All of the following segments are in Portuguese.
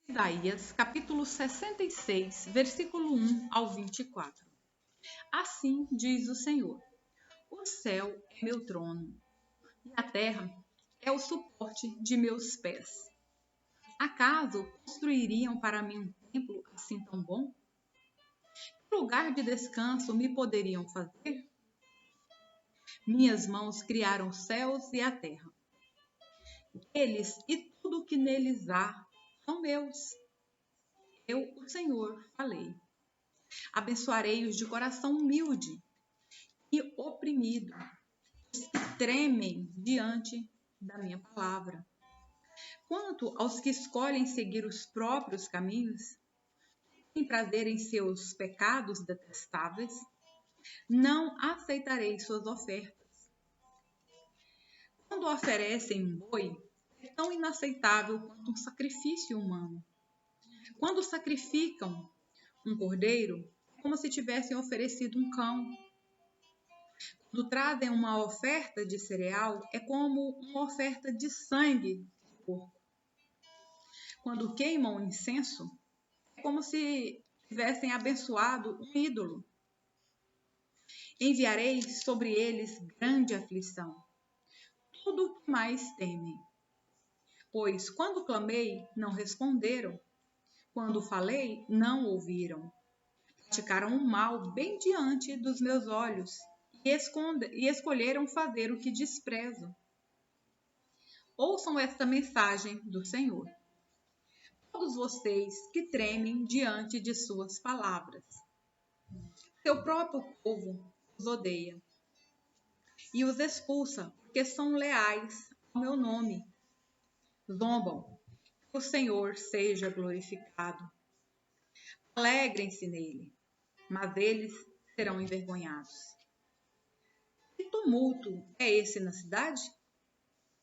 Isaías, capítulo 66, versículo 1 ao 24. Assim diz o Senhor: o céu é meu trono, e a terra é o suporte de meus pés. Acaso construiriam para mim um templo assim tão bom? Que lugar de descanso me poderiam fazer? Minhas mãos criaram os céus e a terra. Eles e tudo o que neles há são meus. Eu, o Senhor, falei. Abençoarei os de coração humilde e oprimido, os que tremem diante da minha palavra. Quanto aos que escolhem seguir os próprios caminhos, têm prazer em seus pecados detestáveis, não aceitarei suas ofertas. Quando oferecem um boi, é tão inaceitável quanto um sacrifício humano. Quando sacrificam um cordeiro, é como se tivessem oferecido um cão. Quando trazem uma oferta de cereal, é como uma oferta de sangue de porco. Quando queimam incenso, é como se tivessem abençoado um ídolo. Enviarei sobre eles grande aflição, tudo o que mais temem. Pois quando clamei, não responderam. Quando falei, não ouviram. Praticaram o mal bem diante dos meus olhos e escolheram fazer o que desprezo. Ouçam esta mensagem do Senhor. Todos vocês que tremem diante de suas palavras. Seu próprio povo os odeia e os expulsa, porque são leais ao meu nome. Zombam, que o Senhor seja glorificado. Alegrem-se nele, mas eles serão envergonhados. Que tumulto é esse na cidade?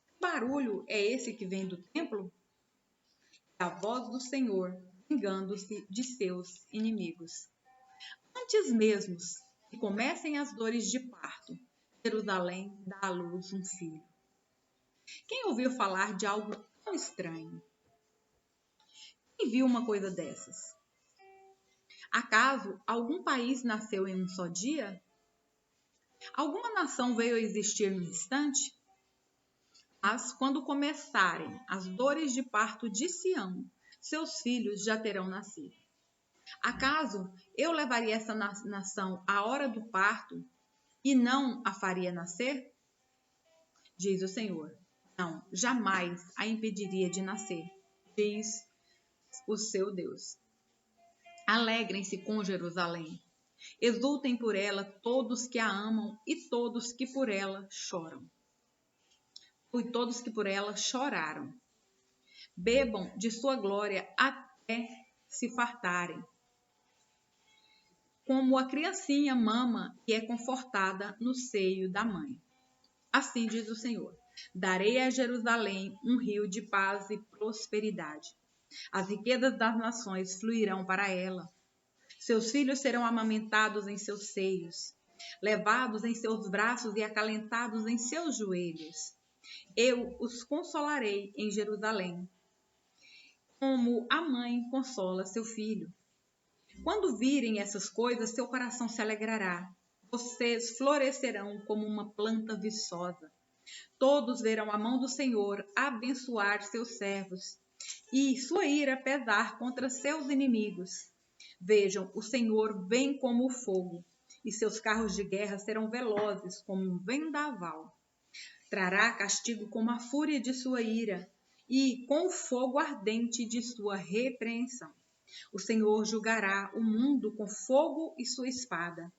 Que barulho é esse que vem do templo? É a voz do Senhor vingando-se de seus inimigos. Antes mesmo que comecem as dores de parto, Jerusalém dá à luz um filho. Quem ouviu falar de algo tão estranho? Quem viu uma coisa dessas? Acaso algum país nasceu em um só dia? Alguma nação veio a existir num instante? Mas quando começarem as dores de parto de Sião, seus filhos já terão nascido. Acaso eu levaria essa nação à hora do parto e não a faria nascer? Diz o Senhor. Não, jamais a impediria de nascer, diz o seu Deus. Alegrem-se com Jerusalém. Exultem por ela todos que a amam e todos que por ela choram. E todos que por ela choraram. Bebam de sua glória até se fartarem. Como a criancinha mama e é confortada no seio da mãe. Assim diz o Senhor. Darei a Jerusalém um rio de paz e prosperidade. As riquezas das nações fluirão para ela. Seus filhos serão amamentados em seus seios, levados em seus braços e acalentados em seus joelhos. Eu os consolarei em Jerusalém, como a mãe consola seu filho. Quando virem essas coisas, seu coração se alegrará. Vocês florescerão como uma planta viçosa. Todos verão a mão do Senhor abençoar seus servos e sua ira pesar contra seus inimigos. Vejam, o Senhor vem como o fogo, e seus carros de guerra serão velozes como um vendaval. Trará castigo como a fúria de sua ira, e com o fogo ardente de sua repreensão. O Senhor julgará o mundo com fogo e sua espada,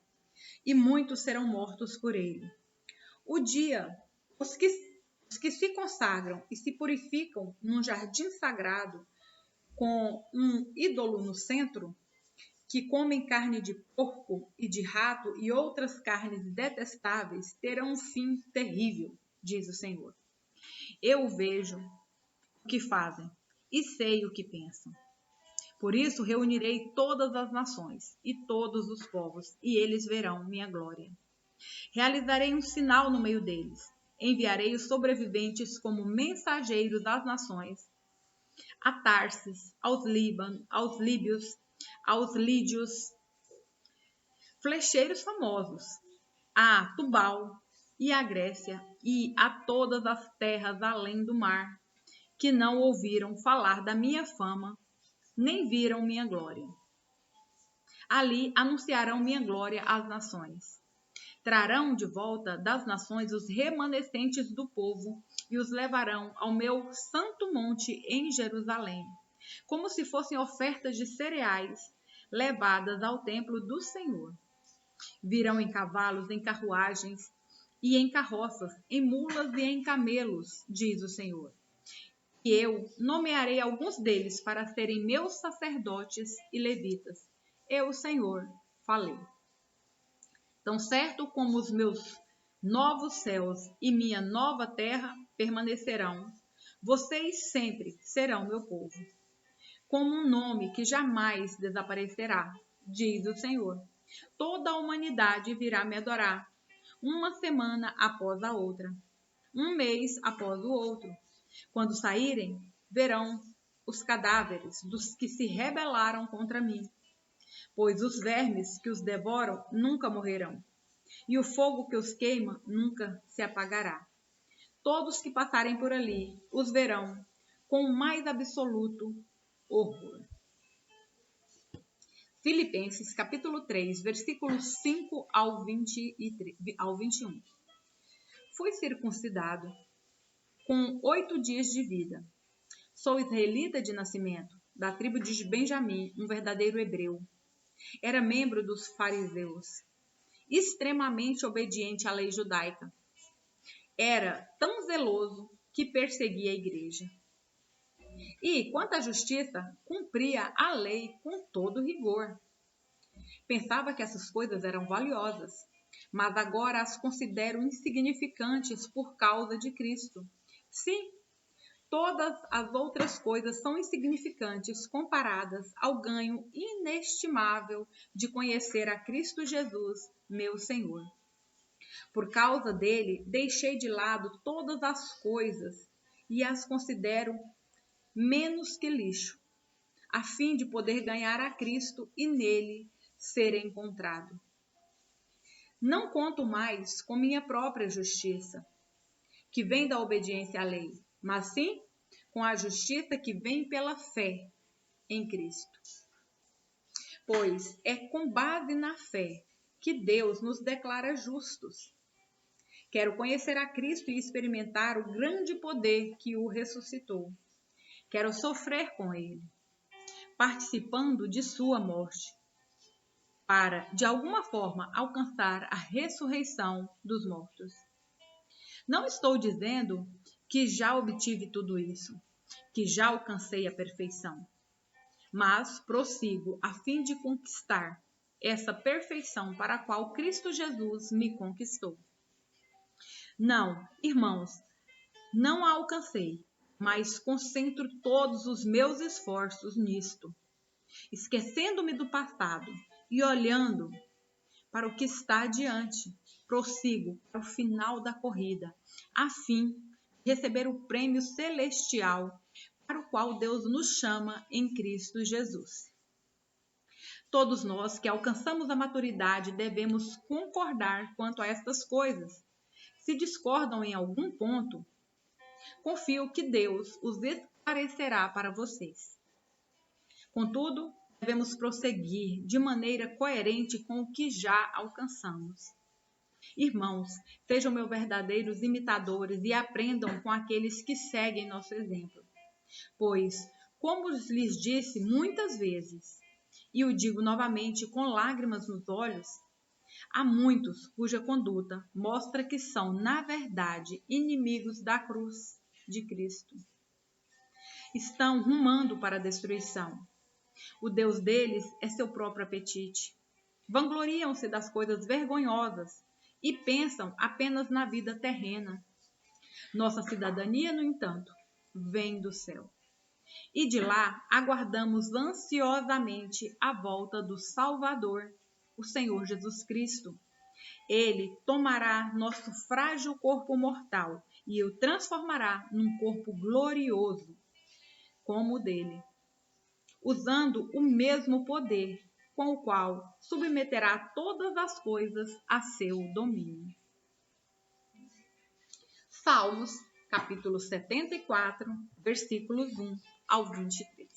e muitos serão mortos por ele. O dia, os que se consagram e se purificam num jardim sagrado, com um ídolo no centro, que comem carne de porco e de rato e outras carnes detestáveis, terão um fim terrível, diz o Senhor. Eu vejo o que fazem e sei o que pensam. Por isso reunirei todas as nações e todos os povos, e eles verão minha glória. Realizarei um sinal no meio deles. Enviarei os sobreviventes como mensageiros das nações. a Tarsis, aos líbios, aos lídios, flecheiros famosos, a Tubal e a Grécia, e a todas as terras além do mar, que não ouviram falar da minha fama, nem viram minha glória. Ali anunciarão minha glória às nações. Trarão de volta das nações os remanescentes do povo e os levarão ao meu santo monte em Jerusalém, como se fossem ofertas de cereais levadas ao templo do Senhor. Virão em cavalos, em carruagens e em carroças, em mulas e em camelos, diz o Senhor. E eu nomearei alguns deles para serem meus sacerdotes e levitas. Eu, Senhor, falei. Tão certo como os meus novos céus e minha nova terra permanecerão, vocês sempre serão meu povo, como um nome que jamais desaparecerá, diz o Senhor. Toda a humanidade virá me adorar, uma semana após a outra, um mês após o outro. Quando saírem, verão os cadáveres dos que se rebelaram contra mim, pois os vermes que os devoram nunca morrerão, e o fogo que os queima nunca se apagará. Todos que passarem por ali os verão com o mais absoluto horror. Filipenses capítulo 3, versículos 5 ao 21. Fui circuncidado com 8 dias de vida. Sou israelita de nascimento, da tribo de Benjamim, um verdadeiro hebreu. Era membro dos fariseus, extremamente obediente à lei judaica. Era tão zeloso que perseguia a igreja. E, quanto à justiça, cumpria a lei com todo rigor. Pensava que essas coisas eram valiosas, mas agora as considero insignificantes por causa de Cristo. Sim, todas as outras coisas são insignificantes comparadas ao ganho inestimável de conhecer a Cristo Jesus, meu Senhor. Por causa dele, deixei de lado todas as coisas e as considero menos que lixo, a fim de poder ganhar a Cristo e nele ser encontrado. Não conto mais com minha própria justiça, que vem da obediência à lei, mas sim com a justiça que vem pela fé em Cristo. Pois é com base na fé que Deus nos declara justos. Quero conhecer a Cristo e experimentar o grande poder que o ressuscitou. Quero sofrer com ele, participando de sua morte, para, de alguma forma, alcançar a ressurreição dos mortos. Não estou dizendo que já obtive tudo isso, que já alcancei a perfeição, mas prossigo a fim de conquistar essa perfeição para a qual Cristo Jesus me conquistou. Não, irmãos, não a alcancei, mas concentro todos os meus esforços nisto, esquecendo-me do passado e olhando para o que está adiante. Prossigo para o final da corrida, a fim de receber o prêmio celestial para o qual Deus nos chama em Cristo Jesus. Todos nós que alcançamos a maturidade devemos concordar quanto a estas coisas. Se discordam em algum ponto, confio que Deus os esclarecerá para vocês. Contudo, devemos prosseguir de maneira coerente com o que já alcançamos. Irmãos, sejam meus verdadeiros imitadores e aprendam com aqueles que seguem nosso exemplo. Pois, como lhes disse muitas vezes, e o digo novamente com lágrimas nos olhos, há muitos cuja conduta mostra que são, na verdade, inimigos da cruz de Cristo. Estão rumando para a destruição. O Deus deles é seu próprio apetite. Vangloriam-se das coisas vergonhosas e pensam apenas na vida terrena. Nossa cidadania, no entanto, vem do céu. E de lá aguardamos ansiosamente a volta do Salvador, o Senhor Jesus Cristo. Ele tomará nosso frágil corpo mortal e o transformará num corpo glorioso. como o dele, usando o mesmo poder com o qual submeterá todas as coisas a seu domínio. Salmos, capítulo 74, versículos 1 ao 23.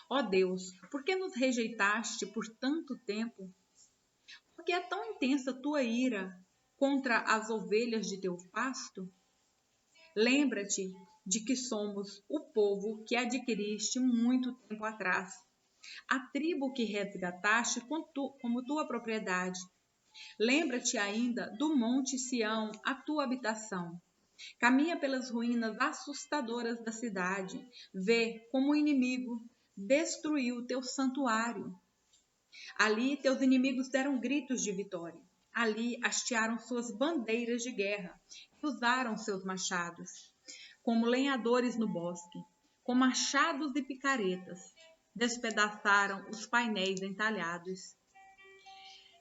Ó Deus, por que nos rejeitaste por tanto tempo? Por que é tão intensa tua ira contra as ovelhas de teu pasto? Lembra-te de que somos o povo que adquiriste muito tempo atrás, a tribo que resgataste como tua propriedade. Lembra-te ainda do monte Sião, a tua habitação. Caminha pelas ruínas assustadoras da cidade. Vê como o inimigo destruiu o teu santuário. Ali teus inimigos deram gritos de vitória. Ali hastearam suas bandeiras de guerra e usaram seus machados. Como lenhadores no bosque, com machados e picaretas, despedaçaram os painéis entalhados.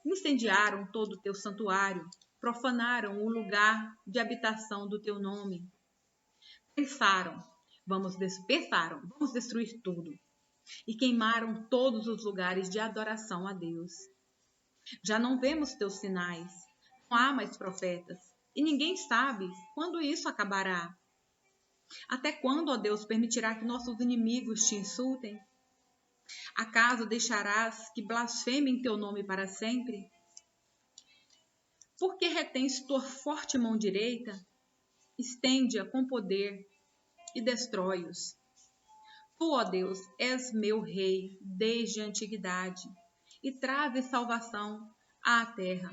Incendiaram todo o teu santuário, profanaram o lugar de habitação do teu nome. Pensaram, vamos destruir tudo. E queimaram todos os lugares de adoração a Deus. Já não vemos teus sinais, não há mais profetas, e ninguém sabe quando isso acabará. Até quando, ó Deus, permitirá que nossos inimigos te insultem? Acaso deixarás que blasfemem teu nome para sempre? Por que retens tua forte mão direita? Estende-a com poder e destrói-os. Tu, ó Deus, és meu rei desde a antiguidade e trazes salvação à terra.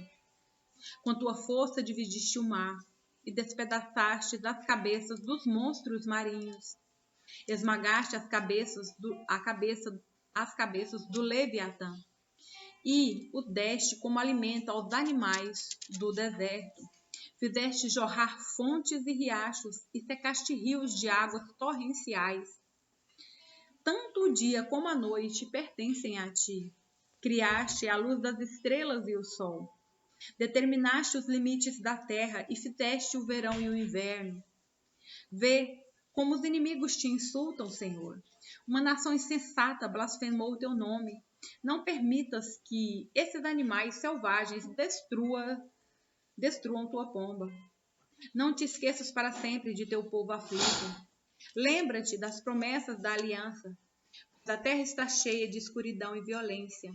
Com tua força dividiste o mar e despedaçaste as cabeças dos monstros marinhos. Esmagaste as cabeças do Leviatã e o deste como alimento aos animais do deserto. Fizeste jorrar fontes e riachos e secaste rios de águas torrenciais. Tanto o dia como a noite pertencem a ti. Criaste a luz das estrelas e o sol. Determinaste os limites da terra e fizeste o verão e o inverno. Vê como os inimigos te insultam, Senhor. Uma nação insensata blasfemou o teu nome. Não permitas que esses animais selvagens destruam tua pomba. Não te esqueças para sempre de teu povo aflito. Lembra-te das promessas da aliança. A terra está cheia de escuridão e violência.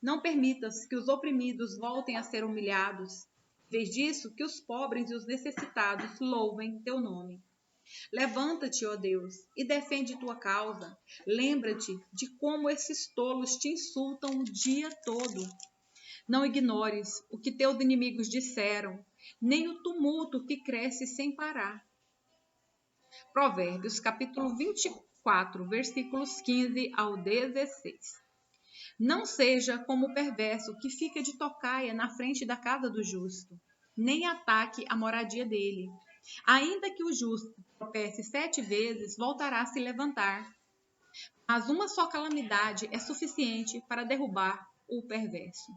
Não permitas que os oprimidos voltem a ser humilhados. Em vez disso, que os pobres e os necessitados louvem teu nome. Levanta-te, ó Deus, e defende tua causa. Lembra-te de como esses tolos te insultam o dia todo. Não ignores o que teus inimigos disseram, nem o tumulto que cresce sem parar. Provérbios, capítulo 24, versículos 15 ao 16. Não seja como o perverso que fica de tocaia na frente da casa do justo, nem ataque a moradia dele. Ainda que o justo tropece 7 vezes, voltará a se levantar. Mas uma só calamidade é suficiente para derrubar o perverso.